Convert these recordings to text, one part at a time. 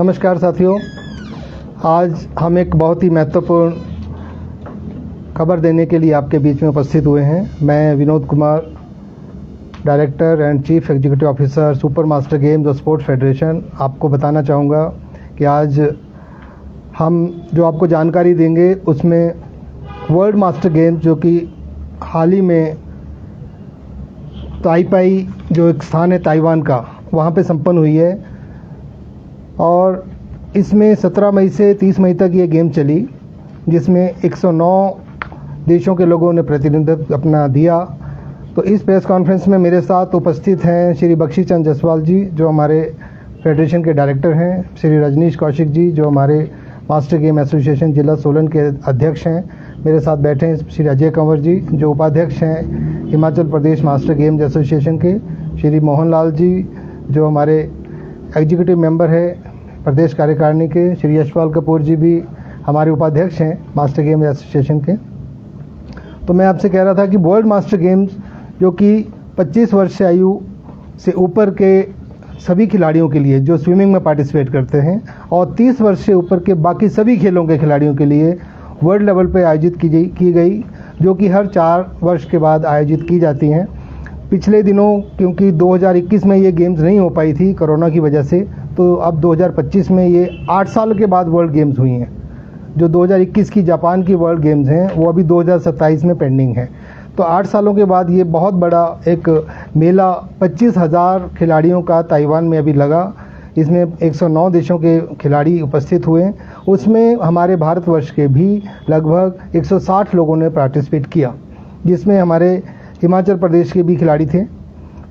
नमस्कार साथियों, आज हम एक बहुत ही महत्वपूर्ण खबर देने के लिए आपके बीच में उपस्थित हुए हैं। मैं Vinod Kumar, director and chief executive officer super master games और स्पोर्ट्स फेडरेशन, आपको बताना चाहूँगा कि आज हम जो आपको जानकारी देंगे उसमें वर्ल्ड मास्टर गेम्स जो कि हाल ही में ताइपाई जो एक स्थान है ताइवान का, वहाँ पे संपन्न हुई है और इसमें 17 मई से 30 मई तक ये गेम चली, जिसमें 109 देशों के लोगों ने प्रतिनिधित्व अपना दिया। तो इस प्रेस कॉन्फ्रेंस में मेरे साथ उपस्थित हैं श्री बख्शी चंद जसवाल जी जो हमारे फेडरेशन के डायरेक्टर हैं, श्री रजनीश कौशिक जी जो हमारे मास्टर गेम एसोसिएशन जिला सोलन के अध्यक्ष हैं, मेरे साथ बैठे हैं श्री अजय कंवर जी जो उपाध्यक्ष हैं Himachal Pradesh master games association के, श्री मोहन लाल जी जो हमारे एग्जीक्यूटिव मेंबर है प्रदेश कार्यकारिणी के, श्री यशपाल कपूर जी भी हमारे उपाध्यक्ष हैं मास्टर गेम्स एसोसिएशन के। तो मैं आपसे कह रहा था कि वर्ल्ड मास्टर गेम्स जो कि 25 वर्ष से आयु से ऊपर के सभी खिलाड़ियों के लिए जो स्विमिंग में पार्टिसिपेट करते हैं और 30 वर्ष से ऊपर के बाकी सभी खेलों के खिलाड़ियों के लिए वर्ल्ड लेवल पर आयोजित की गई, जो कि हर 4 वर्ष के बाद आयोजित की जाती हैं। पिछले दिनों क्योंकि 2021 में ये गेम्स नहीं हो पाई थी कोरोना की वजह से, तो अब 2025 में ये 8 साल के बाद वर्ल्ड गेम्स हुई हैं। जो 2021 की जापान की वर्ल्ड गेम्स हैं वो अभी 2027 में पेंडिंग है। तो 8 सालों के बाद ये बहुत बड़ा एक मेला 25,000 खिलाड़ियों का ताइवान में अभी लगा। इसमें 109 देशों के खिलाड़ी उपस्थित हुए, उसमें हमारे भारतवर्ष के भी लगभग 160 लोगों ने पार्टिसिपेट किया, जिसमें हमारे हिमाचल प्रदेश के भी खिलाड़ी थे।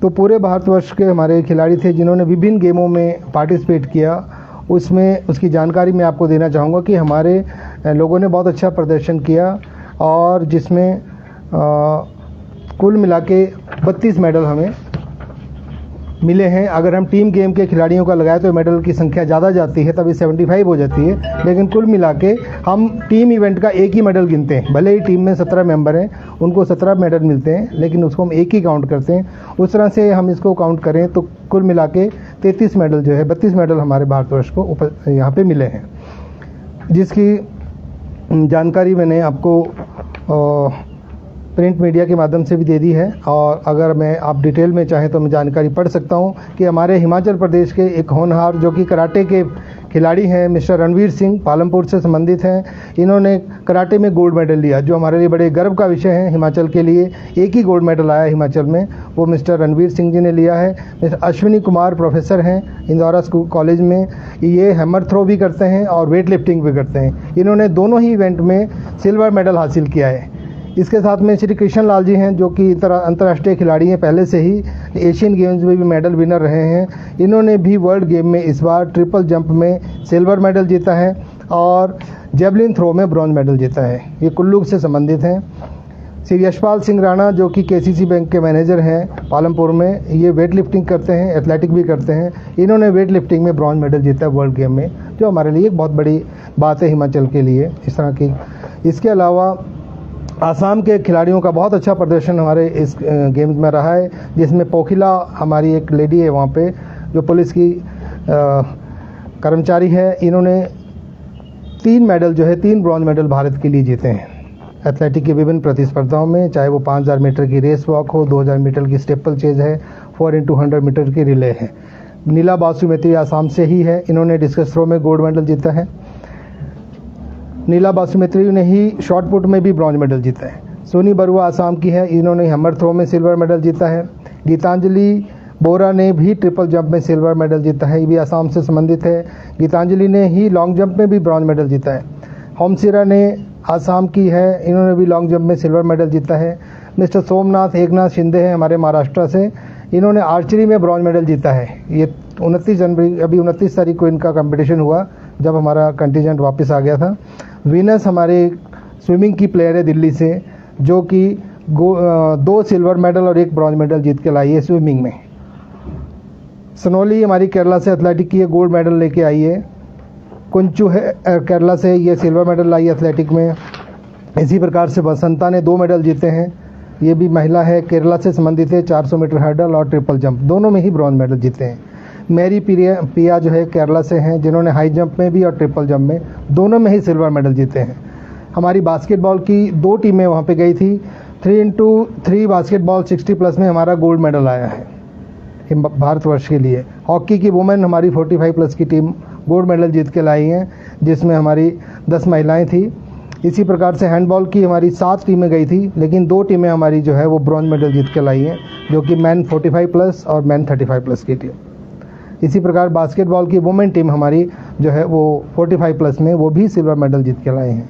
तो पूरे भारतवर्ष के हमारे खिलाड़ी थे जिन्होंने विभिन्न गेमों में पार्टिसिपेट किया। उसमें उसकी जानकारी मैं आपको देना चाहूँगा कि हमारे लोगों ने बहुत अच्छा प्रदर्शन किया और जिसमें कुल मिला के 32 मेडल हमें मिले हैं। अगर हम टीम गेम के खिलाड़ियों का लगाए तो मेडल की संख्या ज़्यादा जाती है, तभी 75 हो जाती है, लेकिन कुल मिला के हम टीम इवेंट का एक ही मेडल गिनते हैं। भले ही टीम में 17 मेंबर हैं, उनको 17 मेडल मिलते हैं, लेकिन उसको हम एक ही काउंट करते हैं। उस तरह से हम इसको काउंट करें तो कुल मिला के 33 मेडल जो है 32 मेडल हमारे भारतवर्ष को यहाँ पर मिले हैं, जिसकी जानकारी मैंने आपको प्रिंट मीडिया के माध्यम से भी दे दी है। और अगर मैं आप डिटेल में चाहें तो मैं जानकारी पढ़ सकता हूं कि हमारे हिमाचल प्रदेश के एक होनहार जो कि कराटे के खिलाड़ी हैं मिस्टर रणवीर सिंह, पालमपुर से संबंधित हैं। इन्होंने कराटे में गोल्ड मेडल लिया, जो हमारे लिए बड़े गर्व का विषय है। हिमाचल के लिए एक ही गोल्ड मेडल आया हिमाचल में, वो मिस्टर रणवीर सिंह जी ने लिया है। मिस्टर अश्विनी कुमार प्रोफेसर हैं इंदौरा स्कूल कॉलेज में, ये हैमर थ्रो भी करते हैं और वेट लिफ्टिंग भी करते हैं। इन्होंने दोनों ही इवेंट में सिल्वर मेडल हासिल किया है। इसके साथ में श्री कृष्ण लाल जी हैं जो कि अंतर्राष्ट्रीय खिलाड़ी हैं, पहले से ही एशियन गेम्स में भी मेडल विनर रहे हैं। इन्होंने भी वर्ल्ड गेम में इस बार ट्रिपल जंप में सिल्वर मेडल जीता है और जेवलिन थ्रो में ब्रॉन्ज मेडल जीता है। ये कुल्लू से संबंधित हैं। श्री यशपाल सिंह राणा जो कि केसीसी बैंक के मैनेजर हैं पालमपुर में, ये वेट लिफ्टिंग करते हैं, एथलेटिक भी करते हैं। इन्होंने वेट लिफ्टिंग में ब्रॉन्ज मेडल जीता है वर्ल्ड गेम में, जो हमारे लिए एक बहुत बड़ी बात है हिमाचल के लिए इस तरह की। इसके अलावा आसाम के खिलाड़ियों का बहुत अच्छा प्रदर्शन हमारे इस गेम्स में रहा है, जिसमें पोखिला हमारी एक लेडी है वहाँ पे जो पुलिस की कर्मचारी है। इन्होंने 3 मेडल जो है 3 ब्रॉन्ज मेडल भारत के लिए जीते हैं एथलेटिक की विभिन्न प्रतिस्पर्धाओं में, चाहे वो 5000 मीटर की रेस वॉक हो, 2000 मीटर की स्टेपल चेज है, 4x100 मीटर की रिले है। नीला बासुमती आसाम से ही है, इन्होंने डिस्कस थ्रो में गोल्ड मेडल जीता है। नीला बासुमती ने ही शॉर्ट पुट में भी ब्रॉन्ज मेडल जीता है। सोनी बरुआ आसाम की है, इन्होंने हैमर थ्रो में सिल्वर मेडल जीता है। गीतांजलि बोरा ने भी ट्रिपल जंप में सिल्वर मेडल जीता है, ये भी आसाम से संबंधित है। गीतांजलि ने ही लॉन्ग जंप में भी ब्रॉन्ज मेडल जीता है। होमसिरा ने आसाम की है, इन्होंने भी लॉन्ग जंप में सिल्वर मेडल जीता है। मिस्टर सोमनाथ एकनाथ शिंदे हैं हमारे महाराष्ट्र से, इन्होंने आर्चरी में ब्रॉन्ज मेडल जीता है। ये 29 जनवरी अभी 29 तारीख को इनका कंपटीशन हुआ जब हमारा कंटिजेंट वापस आ गया था। वीनस हमारे स्विमिंग की प्लेयर है दिल्ली से, जो कि 2 सिल्वर मेडल और 1 ब्रॉन्ज मेडल जीत के लाई है स्विमिंग में। सनोली हमारी केरला से एथलेटिक की है, गोल्ड मेडल लेके आई है। कुंचू है केरला से, ये सिल्वर मेडल लाई है एथलेटिक में। इसी प्रकार से बसंता ने 2 मेडल जीते हैं, ये भी महिला है, केरला से संबंधित है। 400 मीटर हर्डल और ट्रिपल जंप दोनों में ही ब्रॉन्ज मेडल जीते हैं। मैरी पिया जो है केरला से हैं, जिन्होंने हाई जंप में भी और ट्रिपल जंप में दोनों में ही सिल्वर मेडल जीते हैं। हमारी बास्केटबॉल की 2 टीमें वहाँ पे गई थी। 3x3 बास्केटबॉल 60+ में हमारा गोल्ड मेडल आया है भारतवर्ष के लिए। हॉकी की वुमेन हमारी 45+ की टीम गोल्ड मेडल जीत के लाई हैं, जिसमें हमारी 10 महिलाएं थी। इसी प्रकार से हैंडबॉल की हमारी 7 टीमें गई थी, लेकिन 2 टीमें हमारी जो है वो ब्रॉन्ज मेडल जीत के लाई हैं, जो कि मैन 45+ और मैन 35+ की टीम। इसी प्रकार बास्केटबॉल की वुमेन टीम हमारी जो है वो 45+ में वो भी सिल्वर मेडल जीत के लाए हैं।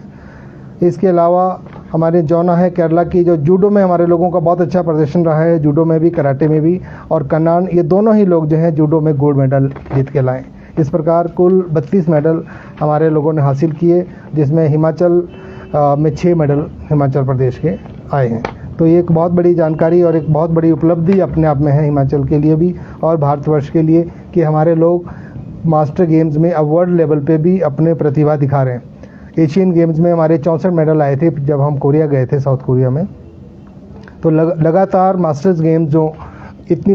इसके अलावा हमारे जौना है केरला की, जो जूडो में हमारे लोगों का बहुत अच्छा प्रदर्शन रहा है, जूडो में भी, कराटे में भी, और कन्नान, ये दोनों ही लोग जो हैं जूडो में गोल्ड मेडल जीत के लाए। इस प्रकार कुल 32 मेडल हमारे लोगों ने हासिल किए, जिसमें हिमाचल में 6 मेडल हिमाचल प्रदेश के आए हैं। तो ये एक बहुत बड़ी जानकारी और एक बहुत बड़ी उपलब्धि अपने आप में है हिमाचल के लिए भी और भारतवर्ष के लिए, कि हमारे लोग मास्टर गेम्स में अब वर्ल्ड लेवल पे भी अपने प्रतिभा दिखा रहे हैं। एशियन गेम्स में हमारे 64 मेडल आए थे जब हम कोरिया गए थे, साउथ कोरिया में। तो लगातार मास्टर्स गेम्स जो इतनी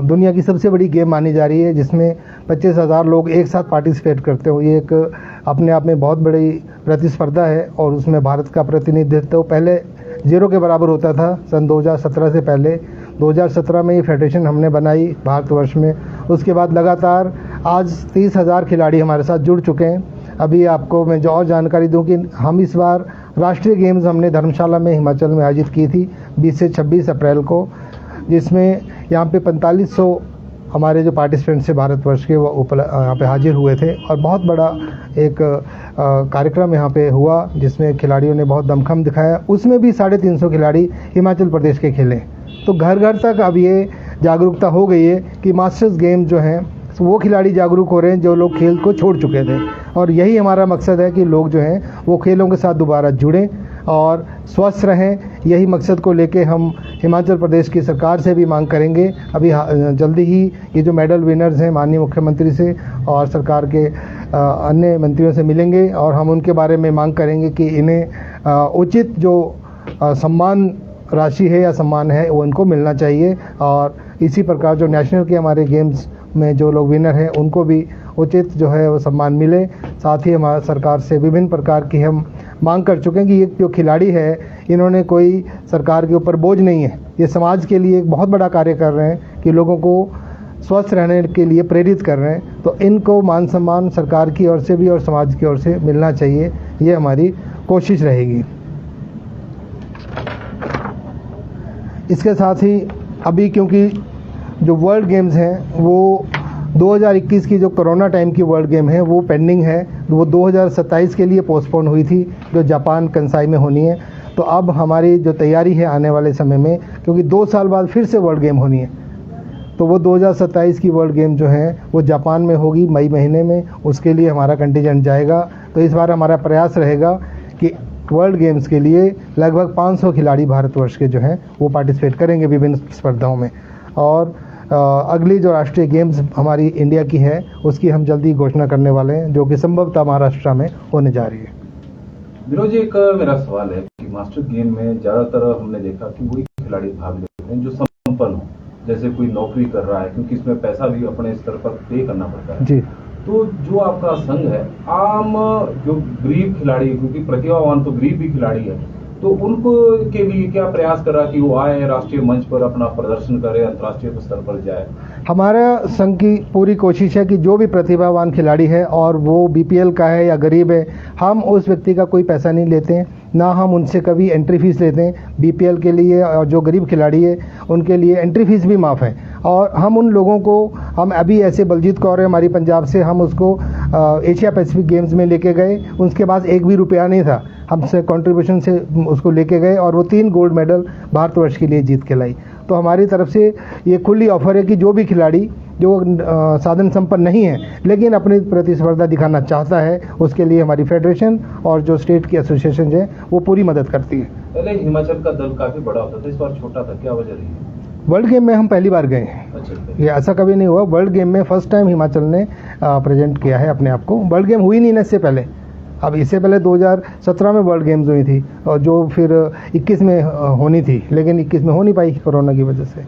दुनिया की सबसे बड़ी गेम मानी जा रही है, जिसमें 25,000 लोग एक साथ पार्टिसिपेट करते हो, ये एक अपने आप में बहुत बड़ी प्रतिस्पर्धा है। और उसमें भारत का प्रतिनिधित्व पहले 0 के बराबर होता था सन 2017 से पहले। 2017 में ये फेडरेशन हमने बनाई भारतवर्ष में। उसके बाद लगातार आज 30,000 खिलाड़ी हमारे साथ जुड़ चुके हैं। अभी आपको मैं जो और जानकारी दूं कि हम इस बार राष्ट्रीय गेम्स हमने धर्मशाला में हिमाचल में आयोजित की थी 20 से 26 अप्रैल को, जिसमें यहाँ पे 4500 हमारे जो पार्टिसिपेंट्स थे भारतवर्ष के वो यहाँ पे हाजिर हुए थे। और बहुत बड़ा एक कार्यक्रम यहाँ पे हुआ, जिसमें खिलाड़ियों ने बहुत दमखम दिखाया। उसमें भी 350 खिलाड़ी हिमाचल प्रदेश के खेले। तो घर घर तक अब ये जागरूकता हो गई है कि मास्टर्स गेम जो हैं वो खिलाड़ी जागरूक हो रहे हैं जो लोग खेल को छोड़ चुके थे। और यही हमारा मकसद है कि लोग जो हैं वो खेलों के साथ दोबारा जुड़ें और स्वस्थ रहें। यही मकसद को लेके हम हिमाचल प्रदेश की सरकार से भी मांग करेंगे। अभी जल्दी ही ये जो मेडल विनर्स हैं माननीय मुख्यमंत्री से और सरकार के अन्य मंत्रियों से मिलेंगे और हम उनके बारे में मांग करेंगे कि इन्हें उचित जो सम्मान राशि है या सम्मान है वो इनको मिलना चाहिए। और इसी प्रकार जो नेशनल के हमारे गेम्स में जो लोग विनर हैं उनको भी उचित जो है वो सम्मान मिले। साथ ही हमारा सरकार से विभिन्न प्रकार की हम मांग कर चुके हैं कि ये जो खिलाड़ी है इन्होंने कोई सरकार के ऊपर बोझ नहीं है, ये समाज के लिए एक बहुत बड़ा कार्य कर रहे हैं कि लोगों को स्वस्थ रहने के लिए प्रेरित कर रहे हैं। तो इनको मान सम्मान सरकार की ओर से भी और समाज की ओर से मिलना चाहिए, ये हमारी कोशिश रहेगी। इसके साथ ही अभी क्योंकि जो वर्ल्ड गेम्स हैं वो 2021 की जो कोरोना टाइम की वर्ल्ड गेम है वो पेंडिंग है, वो 2027 के लिए पोस्टपोन हुई थी जो जापान कंसाई में होनी है। तो अब हमारी जो तैयारी है आने वाले समय में, क्योंकि 2 साल बाद फिर से वर्ल्ड गेम होनी है, तो वो 2027 की वर्ल्ड गेम जो है वो जापान में होगी मई महीने में। उसके लिए हमारा कंटिजेंट जाएगा। तो इस बार हमारा प्रयास रहेगा कि वर्ल्ड गेम्स के लिए लगभग 500 खिलाड़ी भारतवर्ष के जो हैं वो पार्टिसिपेट करेंगे विभिन्न स्पर्धाओं में। और अगली जो राष्ट्रीय गेम्स हमारी इंडिया की है उसकी हम जल्दी घोषणा करने वाले हैं, जो कि संभवतः महाराष्ट्र में होने जा रही है। विनोद जी, एक मेरा सवाल है कि मास्टर गेम में ज़्यादातर हमने देखा कि वही खिलाड़ी भाग लेते हैं जो संपन्न हो, जैसे कोई नौकरी कर रहा है, क्योंकि इसमें पैसा भी अपने स्तर पर पे करना पड़ता है जी। तो जो आपका संघ है, आम जो गरीब खिलाड़ी, क्योंकि प्रतिभावान तो गरीब भी खिलाड़ी है, तो उनको के लिए क्या प्रयास कर रहा कि वो आए राष्ट्रीय मंच पर अपना प्रदर्शन करे, अंतर्राष्ट्रीय स्तर पर जाए? हमारा संघ की पूरी कोशिश है कि जो भी प्रतिभावान खिलाड़ी है और वो बीपीएल का है या गरीब है, हम उस व्यक्ति का कोई पैसा नहीं लेते हैं, ना हम उनसे कभी एंट्री फीस लेते हैं। बीपीएल के लिए और जो गरीब खिलाड़ी है उनके लिए एंट्री फीस भी माफ़ है। और हम उन लोगों को, हम अभी ऐसे बलजीत कौर है हमारी पंजाब से, हम उसको एशिया पैसिफिक गेम्स में लेके गए, उसके पास एक भी रुपया नहीं था, हमसे कंट्रीब्यूशन से उसको लेके गए और वो 3 गोल्ड मेडल भारतवर्ष के लिए जीत के लाई। तो हमारी तरफ से ये खुली ऑफर है कि जो भी खिलाड़ी जो साधन संपन्न नहीं है लेकिन अपनी प्रतिस्पर्धा दिखाना चाहता है, उसके लिए हमारी फेडरेशन और जो स्टेट की एसोसिएशन है वो पूरी मदद करती है। पहले हिमाचल का दल काफी बड़ा होता था, इस बार छोटा था, क्या वजह रही है? वर्ल्ड गेम में हम पहली बार गए हैं। अच्छा, ये ऐसा कभी नहीं हुआ। वर्ल्ड गेम में फर्स्ट टाइम हिमाचल ने प्रेजेंट किया है अपने आप को। वर्ल्ड गेम हुई नहीं ना इससे पहले। अब इससे पहले 2017 में वर्ल्ड गेम्स हुई थी और जो फिर 21 में होनी थी, लेकिन 21 में हो नहीं पाई कोरोना की वजह से।